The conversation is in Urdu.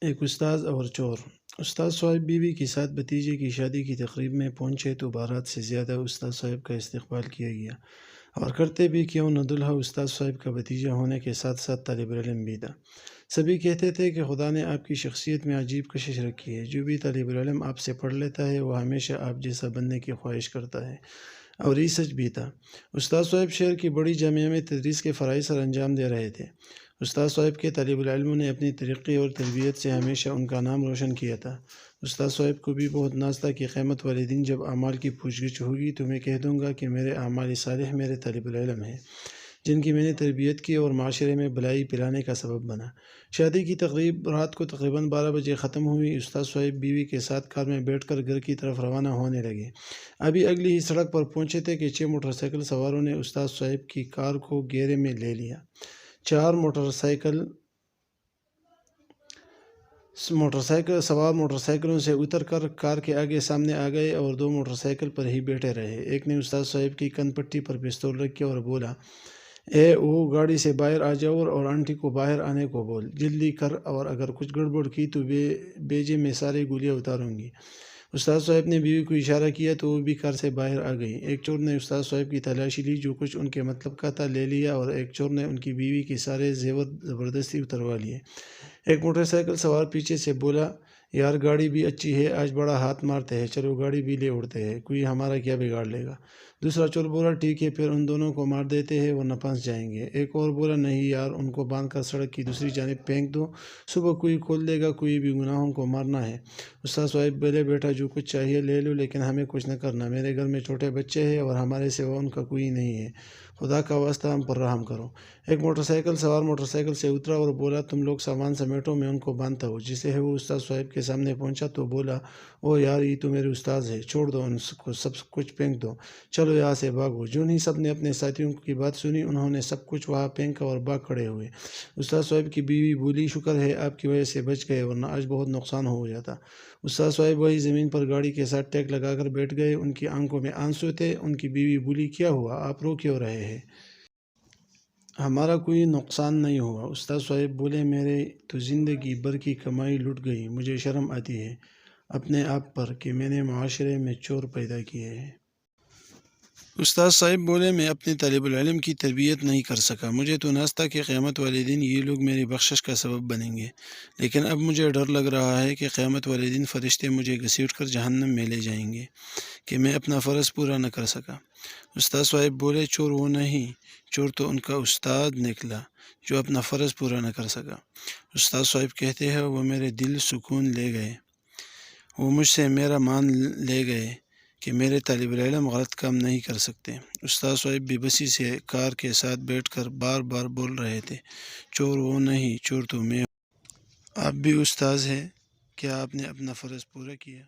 ایک استاذ اور چور۔ استاذ صاحب بیوی کے ساتھ بھتیجے کی شادی کی تقریب میں پہنچے تو بارات سے زیادہ استاذ صاحب کا استقبال کیا گیا، اور کرتے بھی کیوں نہ، دلہا استاذ صاحب کا بھتیجا ہونے کے ساتھ ساتھ طالب علم بھی تھا۔ سبھی کہتے تھے کہ خدا نے آپ کی شخصیت میں عجیب کشش رکھی ہے، جو بھی طالب علم آپ سے پڑھ لیتا ہے وہ ہمیشہ آپ جیسا بننے کی خواہش کرتا ہے۔ اور یہ سچ بھی تھا۔ استاذ صاحب شہر کی بڑی جامعہ میں تدریس کے فرائض سر انجام دے رہے تھے۔ استاذ صاحب کے طالب العلموں نے اپنی ترقی اور تربیت سے ہمیشہ ان کا نام روشن کیا تھا۔ استاذ صاحب کو بھی بہت ناز تھا کہ قیامت والے دن جب اعمال کی پوچھ گچھ ہوگی تو میں کہہ دوں گا کہ میرے اعمال صالح میرے طالب العلم ہیں، جن کی میں نے تربیت کی اور معاشرے میں بھلائی پلانے کا سبب بنا۔ شادی کی تقریب رات کو تقریباً 12 بجے ختم ہوئی۔ استاذ صاحب بیوی کے ساتھ کار میں بیٹھ کر گھر کی طرف روانہ ہونے لگے۔ ابھی اگلی ہی سڑک پر پہنچے تھے کہ 6 موٹر سائیکل سواروں نے استاذ صاحب کی کار کو گھیرے میں لے لیا۔ 4 موٹر سوار موٹر سائیکلوں سے اتر کر کار کے آگے سامنے آ گئے اور 2 موٹر سائیکل پر ہی بیٹھے رہے۔ ایک نے استاذ صاحب کی کن پٹی پر پستول رکھی اور بولا، اے او گاڑی سے باہر آ جاؤ اور آنٹی کو باہر آنے کو بول، جلدی کر، اور اگر کچھ گڑبڑ کی تو بیجے میں سارے گولیاں اتاروں گی۔ استاذ صاحب نے بیوی کو اشارہ کیا تو وہ بھی کار سے باہر آ گئی۔ ایک چور نے استاذ صاحب کی تلاشی لی، جو کچھ ان کے مطلب کا تھا لے لیا، اور ایک چور نے ان کی بیوی کے سارے زیور زبردستی اتروا لیے۔ ایک موٹر سائیکل سوار پیچھے سے بولا، یار گاڑی بھی اچھی ہے، آج بڑا ہاتھ مارتے ہیں، چلو گاڑی بھی لے اڑتے ہیں، کوئی ہمارا کیا بگاڑ لے گا۔ دوسرا چور بولا، ٹھیک ہے، پھر ان دونوں کو مار دیتے ہیں ورنہ پھنس جائیں گے۔ ایک اور بولا، نہیں یار، ان کو باندھ کر سڑک کی دوسری جانب پھینک دو، صبح کوئی کھول دے گا، کوئی بھی گناہوں کو مارنا ہے۔ استاذ صاحب بولے، بیٹا جو کچھ چاہیے لے لو، لیکن ہمیں کچھ نہ کرنا، میرے گھر میں چھوٹے بچے ہیں اور ہمارے سوا ان کا کوئی نہیں ہے، خدا کا واسطہ ہم پر رحم کرو۔ ایک موٹر سائیکل سوار موٹر سائیکل سے اترا اور بولا، تم لوگ سامان سمیٹو، میں ان کو باندھتا ہوں۔ جسے وہ استاذ صاحب کے سامنے پہنچا تو بولا، او یار، یہ تو میرے استاذ ہے، چھوڑ دو ان کو، سب کچھ پھینک دو، چلو یہاں سے بھاگو۔ جو ہی سب نے اپنے ساتھیوں کی بات سنی، انہوں نے سب کچھ وہاں پھینکا اور بھاگ کھڑے ہوئے۔ استاذ صاحب کی بیوی بولی، شکر ہے آپ کی وجہ سے بچ گئے، ورنہ آج بہت نقصان ہو جاتا۔ استاذ صاحب وہی زمین پر گاڑی کے ساتھ ٹیک لگا کر بیٹھ گئے، ان کی آنکھوں میں آنسو تھے۔ ان کی بیوی بولی، کیا ہوا، آپ رو کیوں رہے ہیں؟ ہمارا کوئی نقصان نہیں ہوا۔ استاذ صاحب بولے، میرے تو زندگی بھر کی کمائی لٹ گئی، مجھے شرم آتی ہے اپنے آپ پر کہ میں نے معاشرے میں چور پیدا کیے ہیں۔ استاذ صاحب بولے، میں اپنے طالب العلم کی تربیت نہیں کر سکا، مجھے تو ناز تھا کہ قیامت والے دن یہ لوگ میری بخشش کا سبب بنیں گے، لیکن اب مجھے ڈر لگ رہا ہے کہ قیامت والے دن فرشتے مجھے گھسیٹ کر جہنم میں لے جائیں گے کہ میں اپنا فرض پورا نہ کر سکا۔ استاذ صاحب بولے، چور وہ نہیں، چور تو ان کا استاد نکلا جو اپنا فرض پورا نہ کر سکا۔ استاذ صاحب کہتے ہیں، وہ میرے دل سکون لے گئے، وہ مجھ سے میرا مان لے گئے کہ میرے طالب العلم غلط کام نہیں کر سکتے۔ استاذ صاحب بے بسی سے کار کے ساتھ بیٹھ کر بار بار بول رہے تھے، چور وہ نہیں، چور تو میں ہوں۔ آپ بھی استاذ ہیں، کیا آپ نے اپنا فرض پورا کیا؟